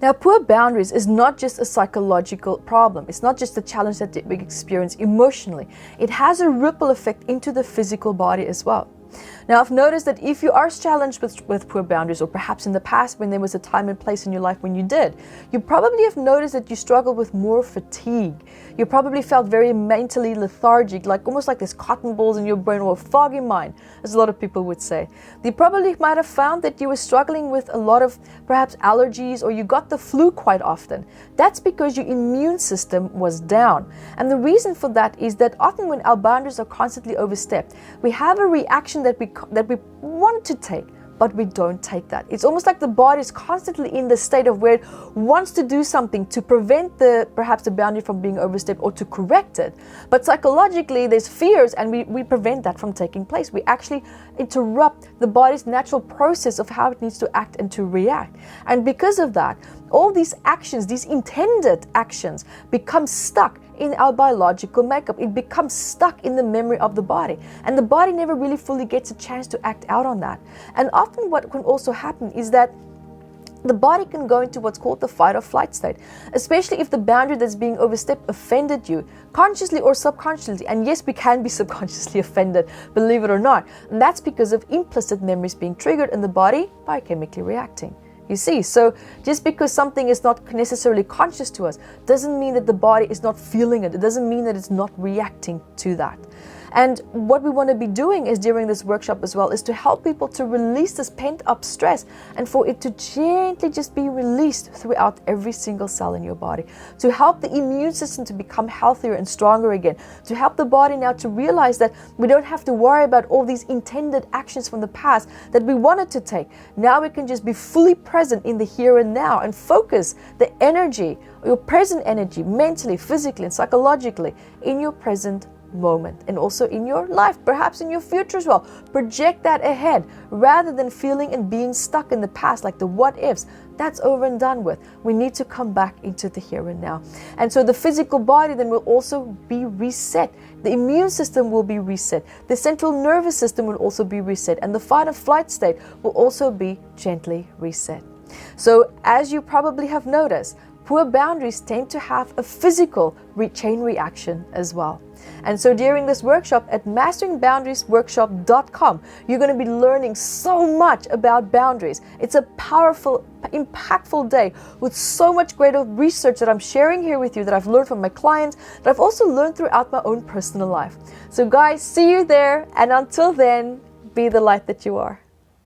Now, poor boundaries is not just a psychological problem. It's not just a challenge that we experience emotionally. It has a ripple effect into the physical body as well. Now, I've noticed that if you are challenged with poor boundaries, or perhaps in the past when there was a time and place in your life when you did, you probably have noticed that you struggle with more fatigue. You probably felt very mentally lethargic, like almost like there's cotton balls in your brain, or a foggy mind, as a lot of people would say. You probably might have found that you were struggling with a lot of perhaps allergies, or you got the flu quite often. That's because your immune system was down. And the reason for that is that often when our boundaries are constantly overstepped, we have a reaction that we want to take, but we don't take that. It's almost like the body is constantly in the state of where it wants to do something to prevent perhaps the boundary from being overstepped, or to correct it. But psychologically, there's fears, and we prevent that from taking place. We actually interrupt the body's natural process of how it needs to act and to react. And because of that, all these actions, these intended actions, become stuck in our biological makeup. It becomes stuck in the memory of the body, and the body never really fully gets a chance to act out on that. And often what can also happen is that the body can go into what's called the fight or flight state, especially if the boundary that's being overstepped offended you, consciously or subconsciously. And yes, we can be subconsciously offended, believe it or not. And that's because of implicit memories being triggered and the body biochemically reacting. You see, so just because something is not necessarily conscious to us doesn't mean that the body is not feeling it. It doesn't mean that it's not reacting to that. And what we want to be doing is during this workshop as well is to help people to release this pent-up stress, and for it to gently just be released throughout every single cell in your body, to help the immune system to become healthier and stronger again, to help the body now to realize that we don't have to worry about all these intended actions from the past that we wanted to take. Now we can just be fully present in the here and now and focus the energy, your present energy, mentally, physically, and psychologically in your present moment, and also in your life, perhaps in your future as well. Project that ahead rather than feeling and being stuck in the past, like the what ifs. That's over and done with. We need to come back into the here and now. And so the physical body then will also be reset. The immune system will be reset. The central nervous system will also be reset, and the fight or flight state will also be gently reset. So as you probably have noticed, poor boundaries tend to have a physical chain reaction as well. And so during this workshop at masteringboundariesworkshop.com, you're going to be learning so much about boundaries. It's a powerful, impactful day with so much great research that I'm sharing here with you, that I've learned from my clients, that I've also learned throughout my own personal life. So guys, see you there, and until then, be the light that you are.